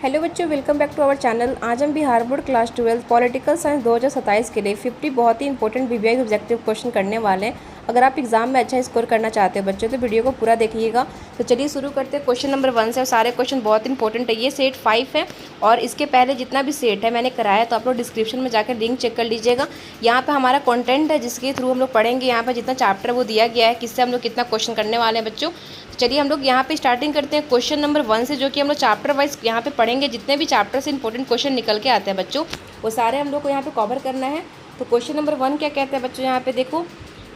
Hello बच्चों, welcome back to our channel. आज हम Bihar board class 12 political science 2027 के लिए 50 बहुत ही इंपॉर्टेंट वीवीआई ऑब्जेक्टिव क्वेश्चन करने वाले हैं। अगर आप एग्जाम में अच्छा स्कोर करना चाहते हो बच्चों तो वीडियो को पूरा देखिएगा। तो चलिए शुरू करते हैं क्वेश्चन नंबर 1 से। और सारे क्वेश्चन बहुत इंपॉर्टेंट है। ये सेट 5 है और इसके पहले जितना भी सेट है मैंने कराया, तो आप लोग डिस्क्रिप्शन में जाकर लिंक चेक कर लीजिएगा। यहाँ पर हमारा कॉन्टेंट है जिसके थ्रू हम लोग पढ़ेंगे। यहाँ पर जितना चैप्टर वो दिया गया है, किससे हम लोग कितना क्वेश्चन करने वाले हैं बच्चों। तो चलिए हम लोग यहाँ पे स्टार्टिंग करते हैं क्वेश्चन नंबर 1 से, जो कि हम लोग चैप्टर वाइज यहाँ पे पढ़ेंगे। जितने भी चैप्टर से इंपॉर्टेंट क्वेश्चन निकल के आते हैं बच्चों, वो सारे हम लोग को यहाँ पे कवर करना है। तो क्वेश्चन नंबर 1 क्या कहते हैं बच्चों, यहाँ पे देखो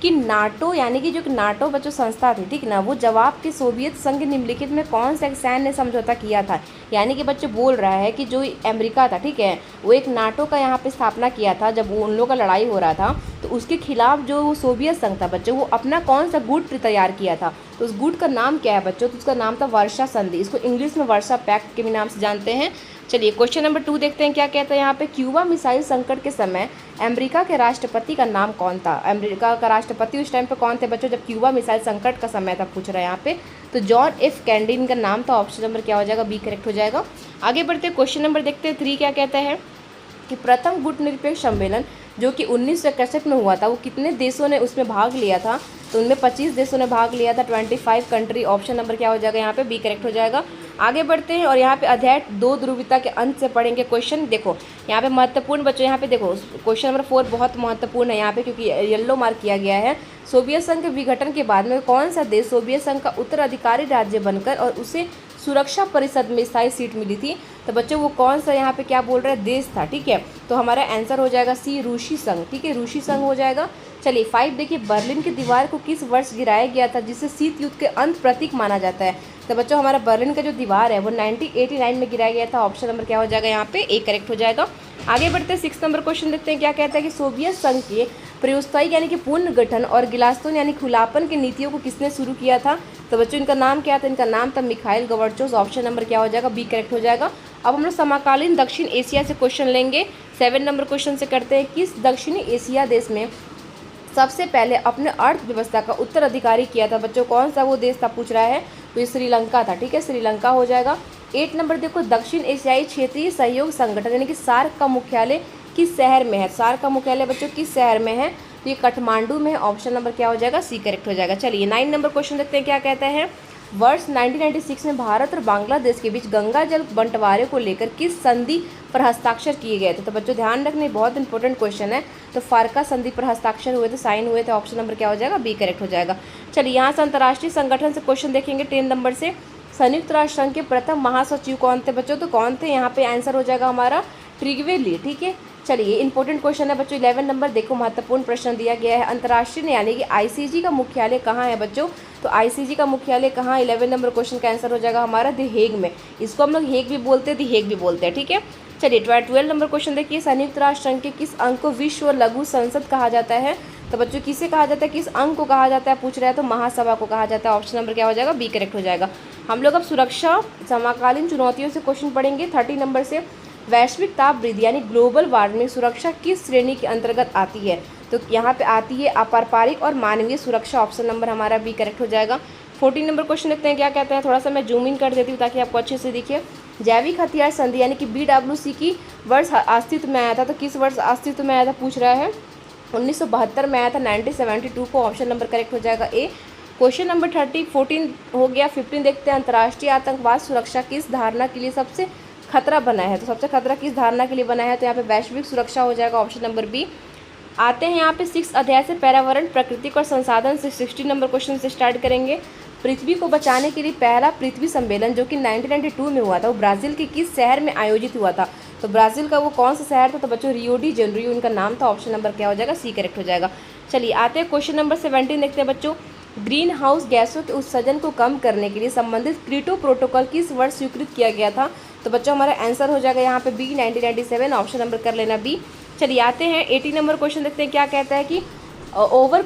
कि नाटो यानी कि जो नाटो बच्चों संस्था थी, ठीक ना, वो जवाब के सोवियत संघ निम्नलिखित में कौन सा सैन्य समझौता किया था। यानी कि बच्चों बोल रहा है कि जो अमेरिका था, ठीक है, वो एक नाटो का यहाँ पे स्थापना किया था जब वो उन लोगों का लड़ाई हो रहा था। तो उसके खिलाफ जो सोवियत संघ था बच्चों, वो अपना कौन सा गुट तैयार किया था। तो उस गुट का नाम क्या है बच्चों, तो उसका नाम था वर्षा संधि। इसको इंग्लिश में वर्षा पैक्ट के भी नाम से जानते हैं। चलिए क्वेश्चन नंबर 2 देखते हैं क्या कहता है यहाँ पे। क्यूबा मिसाइल संकट के समय अमेरिका के राष्ट्रपति का नाम कौन था। अमेरिका का राष्ट्रपति उस टाइम पे कौन थे बच्चों, जब क्यूबा मिसाइल संकट का समय था, पूछ रहा है यहाँ पे। तो जॉन एफ कैनेडी इनका नाम था। ऑप्शन नंबर क्या हो जाएगा, बी करेक्ट हो जाएगा। आगे बढ़ते हैं क्वेश्चन नंबर देखते हैं 3 क्या कहता है कि प्रथम गुट निरपेक्ष सम्मेलन जो कि 1961 में हुआ था, वो कितने देशों ने उसमें भाग लिया था। तो उनमें 25 देशों ने भाग लिया था, 25 कंट्री। ऑप्शन नंबर क्या हो जाएगा यहाँ पे, बी करेक्ट हो जाएगा। आगे बढ़ते हैं और यहाँ पे अध्याय 2 ध्रुवीयता के अंत से पढ़ेंगे क्वेश्चन। देखो यहाँ पे महत्वपूर्ण बच्चों, यहाँ पे देखो क्वेश्चन नंबर 4 बहुत महत्वपूर्ण है यहाँ पे, क्योंकि येलो मार्क किया गया है। सोवियत संघ के विघटन के बाद में कौन सा देश सोवियत संघ का उत्तराधिकारी राज्य बनकर और उसे सुरक्षा परिषद में स्थायी सीट मिली थी। तो बच्चों वो कौन सा यहाँ पे क्या बोल रहा है, देश था, ठीक है। तो हमारा आंसर हो जाएगा सी, रूसी संघ, ठीक है, रूसी संघ हो जाएगा। चलिए 5 देखिए, बर्लिन की दीवार को किस वर्ष गिराया गया था जिसे शीत युद्ध के अंत प्रतीक माना जाता है। तो बच्चों हमारा बर्लिन का जो दीवार है वो 1989 में गिराया गया था। ऑप्शन नंबर क्या हो जाएगा यहाँ पे, ए करेक्ट हो जाएगा। आगे बढ़ते हैं 6 नंबर क्वेश्चन देखते हैं क्या कहता है कि सोवियत संघ के प्रयोत्साही यानी कि पुनर्गठन और गिलास्तोन यानी खुलापन की नीतियों को किसने शुरू किया था। तो बच्चों इनका नाम क्या था, इनका नाम था मिखाइल गोर्बाचोव। ऑप्शन नंबर क्या हो जाएगा, बी करेक्ट हो जाएगा। अब हम लोग समकालीन दक्षिण एशिया से क्वेश्चन लेंगे। 7 नंबर क्वेश्चन से करते हैं, किस दक्षिणी एशिया देश में सबसे पहले अपने अर्थव्यवस्था का उत्तराधिकारी किया था। बच्चों कौन सा वो देश था पूछ रहा है, तो ये श्रीलंका था, ठीक है, श्रीलंका हो जाएगा। 8 नंबर देखो, दक्षिण एशियाई क्षेत्रीय सहयोग संगठन यानी कि सार्क का मुख्यालय किस शहर में है। सार्क का मुख्यालय बच्चों किस शहर में है, तो ये काठमांडू में है। ऑप्शन नंबर क्या हो जाएगा, सी करेक्ट हो जाएगा। चलिए 9 नंबर क्वेश्चन देखते हैं क्या कहता है। वर्ष 1996 में भारत और बांग्लादेश के बीच गंगा जल बंटवारे को लेकर किस संधि पर हस्ताक्षर किए गए थे। तो बच्चों ध्यान रखने, बहुत इंपॉर्टेंट क्वेश्चन है। तो फारका संधि पर हस्ताक्षर हुए थे, साइन हुए थे। ऑप्शन नंबर क्या हो जाएगा, बी करेक्ट हो जाएगा। चलिए यहाँ से अंतर्राष्ट्रीय संगठन से क्वेश्चन देखेंगे 10 नंबर से। संयुक्त राष्ट्र संघ के प्रथम महासचिव कौन थे बच्चों, तो कौन थे यहाँ पे, आंसर हो जाएगा हमारा ट्रिगवे ली, ठीक है। चलिए इंपॉर्टेंट क्वेश्चन है बच्चों 11 नंबर, देखो महत्वपूर्ण प्रश्न दिया गया है। अंतर्राष्ट्रीय यानी कि आईसीजी का मुख्यालय कहाँ है बच्चों, तो आईसीजी का मुख्यालय कहाँ, 11 नंबर क्वेश्चन का आंसर हो जाएगा हमारा द हेग में। इसको हम लोग हेग भी बोलते हैं, द हेग भी बोलते हैं, ठीक है। चलिए 12 नंबर क्वेश्चन देखिए, संयुक्त राष्ट्र संघ के किस अंग को विश्व लघु संसद कहा जाता है। तो बच्चों किसे कहा जाता है, किस अंग को कहा जाता है पूछ रहा है, तो महासभा को कहा जाता है। ऑप्शन नंबर क्या हो जाएगा, बी करेक्ट हो जाएगा। हम लोग अब सुरक्षा समकालीन चुनौतियों से क्वेश्चन पढ़ेंगे 30 नंबर से। वैश्विक ताप वृद्धि यानी ग्लोबल वार्मिंग सुरक्षा किस श्रेणी के अंतर्गत आती है। तो यहाँ पे आती है अपारंपरिक और मानवीय सुरक्षा। ऑप्शन नंबर हमारा बी करेक्ट हो जाएगा। 14 नंबर क्वेश्चन देखते हैं क्या कहते हैं। थोड़ा सा मैं जूम इन कर देती हूँ ताकि आपको अच्छे से दिखे। जैविक हथियार संधि यानी कि BWC की वर्ष अस्तित्व में आया था, तो किस वर्ष अस्तित्व में आया था पूछ रहा है, 1972 में आया था, 1972 को। ऑप्शन नंबर करेक्ट हो जाएगा ए। क्वेश्चन नंबर 14 हो गया। 15 देखते हैं, अंतर्राष्ट्रीय आतंकवाद सुरक्षा किस धारणा के लिए सबसे खतरा बना है। तो सबसे खतरा किस धारणा के लिए बना है, तो यहाँ पे वैश्विक सुरक्षा हो जाएगा। Option number B. आते हैं यहाँ पे 6 अध्याय से, पर्यावरण प्राकृतिक और संसाधन से 60 नंबर क्वेश्चन से स्टार्ट करेंगे। पृथ्वी को बचाने के लिए पहला पृथ्वी सम्मेलन जो कि 1992 में हुआ था, वो ब्राज़ील के किस शहर में आयोजित हुआ था। तो ब्राज़ील का वो कौन सा शहर था, तो बच्चों रियो डी जेनेरो इनका नाम था। ऑप्शन नंबर क्या हो जाएगा, सी करेक्ट हो जाएगा। चलिए आते हैं क्वेश्चन नंबर 17 देखते हैं बच्चों। ग्रीन हाउस गैसों के उत्सर्जन को कम करने के लिए संबंधित क्योटो प्रोटोकॉल किस वर्ष स्वीकृत किया गया था। तो बच्चों हमारा आंसर हो जाएगा यहाँ पे बी, 1997। ऑप्शन नंबर कर लेना बी। चलिए आते हैं 18 नंबर क्वेश्चन देखते हैं क्या कहता है कि आवर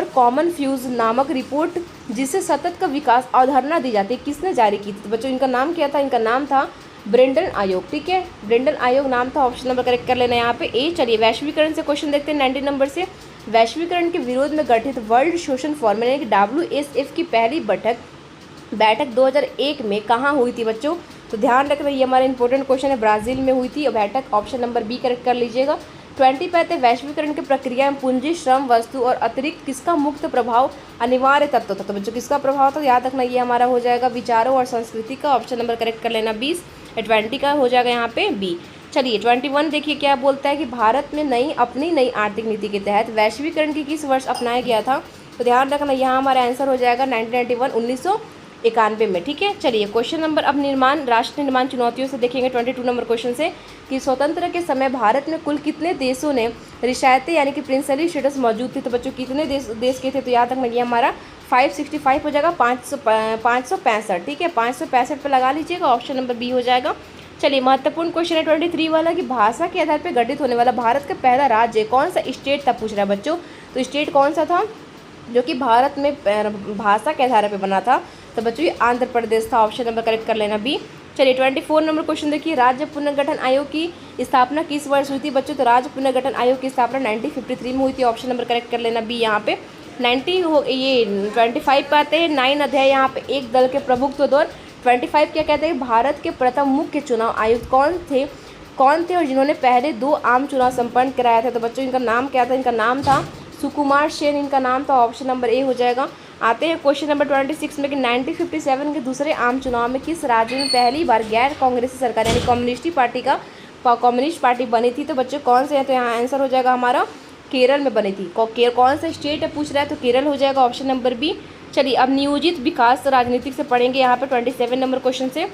कॉमन फ्यूज नामक रिपोर्ट जिसे सतत का विकास अवधारणा दी जाती है किसने जारी की थी। तो बच्चों इनका नाम क्या था, इनका नाम था ब्रेंडन आयोग, ठीक है, ब्रेंडन आयोग नाम था। ऑप्शन नंबर करेक्ट कर लेना यहाँ पे ए। चलिए वैश्वीकरण से क्वेश्चन देखते हैं 19 नंबर से। वैश्वीकरण के विरोध में गठित वर्ल्ड सोशल फोरम यानी कि WSF की पहली बैठक 2001 में कहाँ हुई थी बच्चों, तो ध्यान रखना ये हमारा इंपॉर्टेंट क्वेश्चन है, ब्राज़ील में हुई थी बैठक, ऑप्शन नंबर बी करेक्ट कर लीजिएगा। 20 पे आते हैं वैश्वीकरण की प्रक्रिया में पूंजी, श्रम, वस्तु और अतिरिक्त किसका मुक्त प्रभाव अनिवार्य तत्व था। तो बच्चों किसका प्रभाव था, याद रखना ये हमारा हो जाएगा विचारों और संस्कृति का, ऑप्शन नंबर करेक्ट कर लेना 20। 20 का हो जाएगा यहाँ पे बी। चलिए 21 देखिए क्या बोलता है कि भारत में अपनी नई आर्थिक नीति के तहत वैश्वीकरण की किस वर्ष अपनाया गया था। तो ध्यान रखना यहाँ हमारा आंसर हो जाएगा 1991, 1991 में। ठीक है, चलिए क्वेश्चन नंबर अब राष्ट्र निर्माण चुनौतियों से देखेंगे 22 नंबर क्वेश्चन से कि स्वतंत्र के समय भारत में कुल कितने देशों ने रियायतें यानी कि प्रिंसली स्टेटस मौजूद थी। तो बच्चों कितने देश के थे, तो याद रखना ये हमारा 565 हो जाएगा, 565। ठीक है, 565 पे लगा लीजिएगा, ऑप्शन नंबर बी हो जाएगा। चलिए महत्वपूर्ण क्वेश्चन है 23 वाला कि भाषा के आधार पर गठित होने वाला भारत का पहला राज्य कौन सा स्टेट था, पूछ रहा है बच्चों। तो स्टेट कौन सा था जो कि भारत में भाषा के आधार पर बना था। तो बच्चों ये आंध्र प्रदेश था, ऑप्शन नंबर करेक्ट कर लेना बी। चलिए 24 नंबर क्वेश्चन देखिए, राज्य पुनर्गठन आयोग की स्थापना किस वर्ष हुई थी बच्चों। तो राज्य पुनर्गठन आयोग की स्थापना 1953 में हुई थी, ऑप्शन नंबर करेक्ट कर लेना बी यहाँ पे। 25 पे आते हैं 9 अध्याय यहाँ पे एक दल के प्रभुत्व दौर। 25 क्या कहते हैं, भारत के प्रथम मुख्य चुनाव आयुक्त कौन थे और जिन्होंने पहले 2 आम चुनाव संपन्न कराया था। तो बच्चों इनका नाम क्या था, इनका नाम था सुकुमार सेन, इनका नाम था, ऑप्शन नंबर ए हो जाएगा। आते हैं क्वेश्चन नंबर 26 में कि 1957 के दूसरे आम चुनाव में किस राज्य में पहली बार गैर कांग्रेसी सरकार यानी कम्युनिस्ट पार्टी बनी थी। तो बच्चों कौन से हैं, तो यहाँ आंसर हो जाएगा हमारा केरल में बनी थी। कौन सा स्टेट है पूछ रहा है, तो केरल हो जाएगा, ऑप्शन नंबर बी। चलिए अब नियोजित विकास राजनीतिक से पढ़ेंगे यहाँ पे 27 नंबर क्वेश्चन से,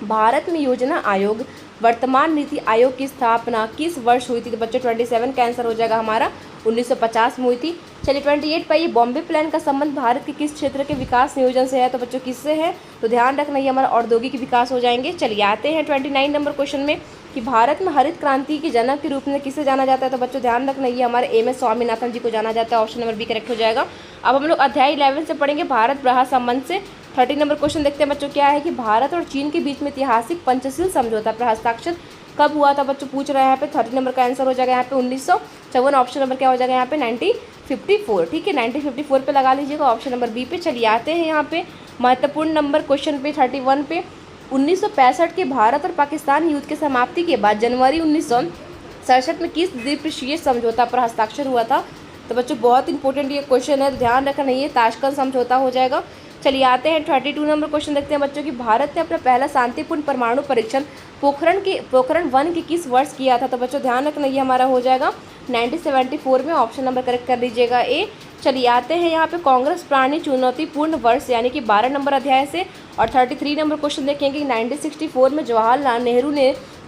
भारत में योजना आयोग वर्तमान नीति आयोग की स्थापना किस वर्ष हुई थी। तो बच्चों 27 का आंसर हो जाएगा हमारा 1950 में हुई थी। चलिए 28 पर ये बॉम्बे प्लान का संबंध भारत के किस क्षेत्र के विकास नियोजन से है। तो बच्चों किससे है, तो ध्यान रखना ये हमारा औद्योगिक विकास हो जाएंगे। चलिए आते हैं 29 नंबर क्वेश्चन में कि भारत में हरित क्रांति के जनक के रूप में किसे जाना जाता है। तो बच्चों ध्यान रखना ये हमारे MS स्वामीनाथन जी को जाना जाता है, ऑप्शन नंबर बी करेक्ट हो जाएगा। अब हम लोग अध्याय 11 से पढ़ेंगे भारत ब्रहा संबंध से। 30 नंबर क्वेश्चन देखते हैं बच्चों, क्या है कि भारत और चीन के बीच में ऐतिहासिक पंचशील समझौता पर हस्ताक्षर कब हुआ था। बच्चों पूछ रहे हैं यहाँ पे 30 नंबर का आंसर हो जाएगा यहाँ पे 1954, ऑप्शन नंबर क्या हो जाएगा यहाँ पे 1954। ठीक है, 1954 पे लगा लीजिएगा, ऑप्शन नंबर बी पे। चलिए आते हैं यहाँ पे महत्वपूर्ण नंबर क्वेश्चन पे 31 पे 1965 के भारत और पाकिस्तान युद्ध के समाप्ति के बाद जनवरी 1967 में किस द्विपक्षीय समझौता पर हस्ताक्षर हुआ था। तो बच्चों बहुत इंपॉर्टेंट ये क्वेश्चन है, तो ध्यान रखना ये ताशकंद समझौता हो जाएगा। चलिए आते हैं 32 नंबर क्वेश्चन देखते हैं बच्चों कि भारत ने अपना पहला शांतिपूर्ण परमाणु परीक्षण पोखरण 1 के किस वर्ष किया था। तो बच्चों ध्यान रखना ये हमारा हो जाएगा 1974 में, ऑप्शन नंबर करेक्ट कर लीजिएगा ए। चलिए आते हैं यहाँ पे कांग्रेस प्राणी चुनौतीपूर्ण वर्ष यानी कि 12 नंबर अध्याय से, और 33 नंबर क्वेश्चन देखेंगे 1964 में जवाहरलाल नेहरू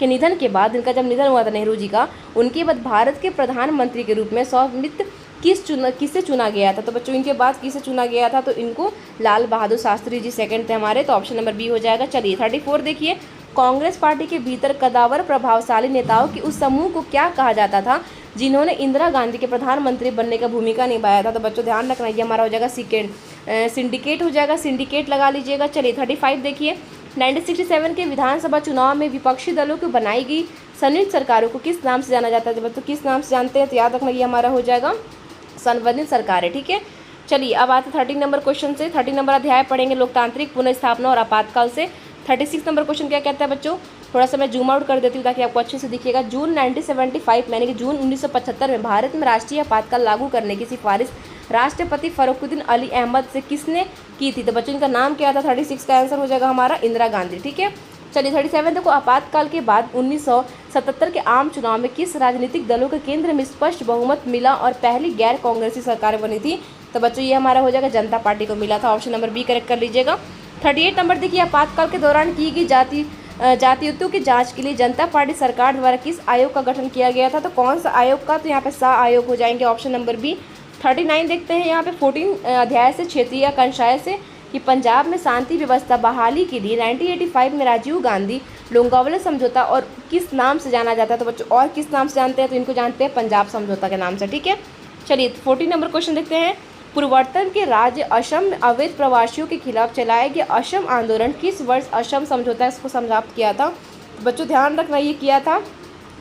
के निधन के बाद, इनका जब निधन हुआ था नेहरू जी का, उनके बाद भारत के प्रधानमंत्री के रूप में सौमित्र किसे चुना गया था। तो बच्चों इनके बाद किसे चुना गया था, तो इनको लाल बहादुर शास्त्री जी सेकंड थे हमारे, तो ऑप्शन नंबर बी हो जाएगा। चलिए 34 देखिए, कांग्रेस पार्टी के भीतर कदावर प्रभावशाली नेताओं के उस समूह को क्या कहा जाता था जिन्होंने इंदिरा गांधी के प्रधानमंत्री बनने का भूमिका निभाया था। तो बच्चों ध्यान रखना ये हमारा हो जाएगा सिंडिकेट हो जाएगा, सिंडिकेट लगा लीजिएगा। चलिए 35 देखिए, 1967 के विधानसभा चुनाव में विपक्षी दलों को बनाई गई संयुक्त सरकारों को किस नाम से जाना जाता है। तो किस नाम से जानते हैं, तो याद रखना ये हमारा हो जाएगा संवैधानिक सरकार है। ठीक है, चलिए अब आते 30 नंबर क्वेश्चन से, 30 नंबर अध्याय पढ़ेंगे लोकतांत्रिक पुनर्स्थापना और आपातकाल से। 36 नंबर क्वेश्चन क्या कहता है बच्चों, थोड़ा सा मैं जूम आउट कर देती हूँ ताकि आपको अच्छे से दिखिएगा। जून 1975 यानी कि जून 1975 में भारत में राष्ट्रीय आपातकाल लागू करने की सिफारिश राष्ट्रपति फरुखुद्दीन अली अहमद से किसने की थी। तो बच्चों इनका नाम क्या था, 36 का आंसर हो जाएगा हमारा इंदिरा गांधी। ठीक है, चलिए 37 देखो, आपातकाल के बाद 1977 के आम चुनाव में किस राजनीतिक दलों के केंद्र में स्पष्ट बहुमत मिला और पहली गैर कांग्रेसी सरकार बनी थी। तो बच्चों ये हमारा हो जाएगा जनता पार्टी को मिला था, ऑप्शन नंबर बी करेक्ट कर लीजिएगा। 38 नंबर देखिए, आपातकाल के दौरान की गई जातीयतों की जांच के लिए जनता पार्टी सरकार द्वारा किस आयोग का गठन किया गया था। तो कौन सा आयोग का, तो यहाँ पे सा आयोग हो जाएंगे, ऑप्शन नंबर बी। 39 देखते हैं यहाँ पे 14 अध्याय से क्षेत्रीय कंसाय से कि पंजाब में शांति व्यवस्था बहाली के लिए 1985 में राजीव गांधी लोंगोवाल समझौता और किस नाम से जाना जाता है। तो बच्चों और किस नाम से जानते हैं, तो इनको जानते हैं पंजाब समझौता के नाम से। ठीक है, चलिए 40 नंबर क्वेश्चन देखते हैं, पूर्वोत्तर के राज्य असम में अवैध प्रवासियों के खिलाफ चलाए गए असम आंदोलन किस वर्ष असम समझौता इसको समाप्त किया था। तो बच्चों ध्यान रखना ये किया था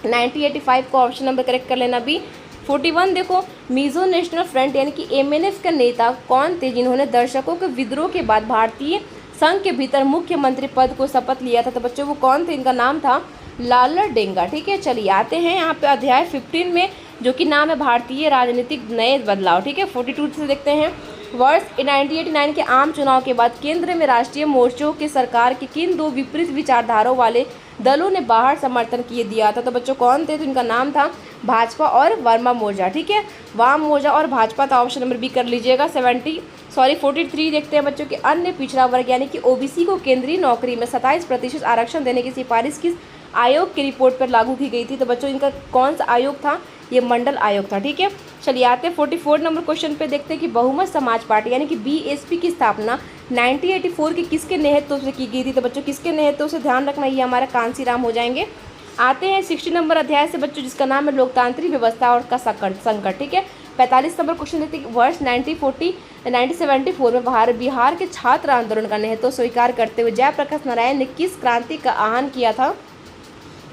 1985 को, ऑप्शन नंबर करेक्ट कर लेना बी। 41 देखो, मिजो नेशनल फ्रंट यानी कि MNF के नेता कौन थे जिन्होंने दर्शकों के विद्रोह के बाद भारतीय संघ के भीतर मुख्यमंत्री पद को शपथ लिया था। तो बच्चों वो कौन थे? इनका नाम था लालडेंगा। ठीक है, चलिए आते हैं यहाँ पे अध्याय 15 में, जो कि नाम है भारतीय राजनीतिक नए बदलाव। ठीक है, 42 से देखते हैं। वर्ष 1989 के आम चुनाव के बाद केंद्र में राष्ट्रीय मोर्चों की सरकार के किन दो विपरीत विचारधाराओं वाले दलों ने बाहर समर्थन किए दिया था? तो बच्चों कौन थे? तो इनका नाम था भाजपा और वर्मा मोर्चा। ठीक है, वाम मोर्चा और भाजपा था, ऑप्शन नंबर बी कर लीजिएगा। 43 देखते हैं बच्चों के अन्य पिछड़ा वर्ग यानी कि ओबीसी को केंद्रीय नौकरी में 27% आरक्षण देने की सिफारिश किस आयोग की रिपोर्ट पर लागू की गई थी? तो बच्चों इनका कौन सा आयोग था? ये मंडल आयोग था। ठीक है, चलिए आते हैं 44 नंबर क्वेश्चन पे, देखते हैं कि बहुमत समाज पार्टी यानी कि बीएसपी की स्थापना 1984 के किसके नेतृत्व से की गई थी? तो बच्चों किसके नेतृत्व से? ध्यान रखना, ये हमारा कांसीराम हो जाएंगे। आते हैं 60 नंबर अध्याय से बच्चों, जिसका नाम है लोकतांत्रिक व्यवस्था और का संकट। ठीक है, 45 नंबर क्वेश्चन देखते हैं। वर्ष 1974 में बिहार के छात्र आंदोलन का नेतृत्व स्वीकार करते हुए जयप्रकाश नारायण ने किस क्रांति का आह्वान किया था?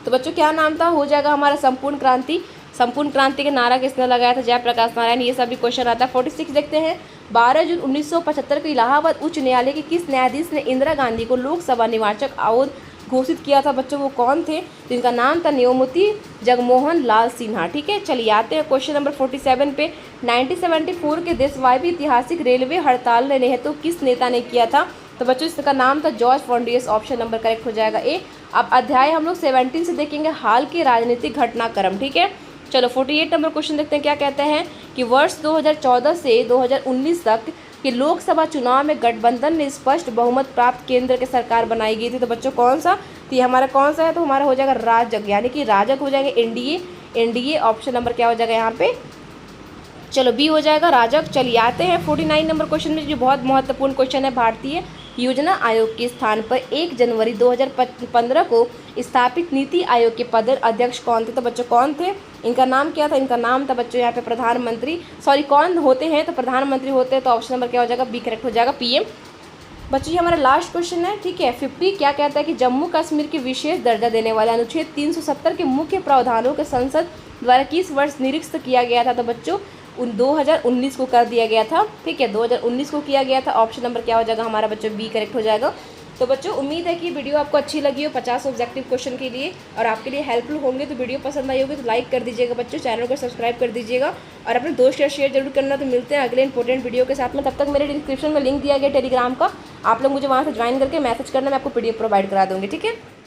तो बच्चों क्या नाम था? हो जाएगा हमारा संपूर्ण क्रांति। संपूर्ण क्रांति का नारा किसने लगाया था? जयप्रकाश नारायण। ये सभी क्वेश्चन आता है। 46 देखते हैं। 12 जून 1975 को इलाहाबाद उच्च न्यायालय के किस न्यायाधीश ने इंदिरा गांधी को लोकसभा निर्वाचक अवध घोषित किया था? बच्चों वो कौन थे? तो इनका नाम था न्यायमूर्ति जगमोहन लाल सिन्हा। ठीक है, चलिए आते हैं क्वेश्चन नंबर 47 पे। 1974 के देशव्यापी ऐतिहासिक रेलवे हड़ताल ने नेतृत्व किस नेता ने किया था? तो बच्चों इसका नाम था George Fernandes. Option number correct हो जाएगा ए। अब अध्याय हम लोग 17 से देखेंगे, हाल के राजनीतिक घटनाक्रम। ठीक है, चलो 48 नंबर क्वेश्चन देखते हैं। क्या कहते हैं कि वर्ष 2014 से 2019 तक के लोकसभा चुनाव में गठबंधन ने स्पष्ट बहुमत प्राप्त केंद्र की सरकार बनाई गई थी। तो बच्चों कौन सा? तो ये हमारा कौन सा है? तो हमारा हो जाएगा राजग, यानी कि राजग हो जाएगा एनडीए। ऑप्शन नंबर क्या हो जाएगा यहाँ पे? चलो बी हो जाएगा राजग। चलिए आते हैं 49 नंबर क्वेश्चन में, जो बहुत महत्वपूर्ण क्वेश्चन है। भारतीय योजना आयोग के स्थान पर 1 जनवरी 2015 को स्थापित नीति आयोग के पद अध्यक्ष कौन थे? तो बच्चों कौन थे? इनका नाम क्या था? इनका नाम था बच्चों यहाँ पे प्रधानमंत्री, कौन होते हैं? तो प्रधानमंत्री होते हैं। तो ऑप्शन नंबर क्या हो जाएगा? बी करेक्ट हो जाएगा, पीएम। बच्चों ये हमारा लास्ट क्वेश्चन है। ठीक है, 50 क्या कहता है कि जम्मू कश्मीर के विशेष दर्जा देने वाले अनुच्छेद 370 के मुख्य प्रावधानों के संसद द्वारा किस वर्ष निरीक्षित किया गया था? तो बच्चों 2019 को कर दिया गया था। ठीक है, 2019 को किया गया था। ऑप्शन नंबर क्या हो जाएगा हमारा बच्चों? बी करेक्ट हो जाएगा। तो बच्चों उम्मीद है कि वीडियो आपको अच्छी लगी हो 50 ऑब्जेक्टिव क्वेश्चन के लिए और आपके लिए हेल्पफुल होंगे। तो वीडियो पसंद आई होगी तो लाइक कर दीजिएगा बच्चों, चैनल को सब्सक्राइब कर दीजिएगा और अपने दोस्त शेयर जरूर करना। तो मिलते हैं अगले इंपॉर्टेंट वीडियो के साथ में। तब तक मेरे डिस्क्रिप्शन में लिंक दिया गया टेलीग्राम का, आप लोग मुझे वहाँ से ज्वाइन करके मैसेज करना, मैं आपको PDF प्रोवाइड करा दूँगी। ठीक है।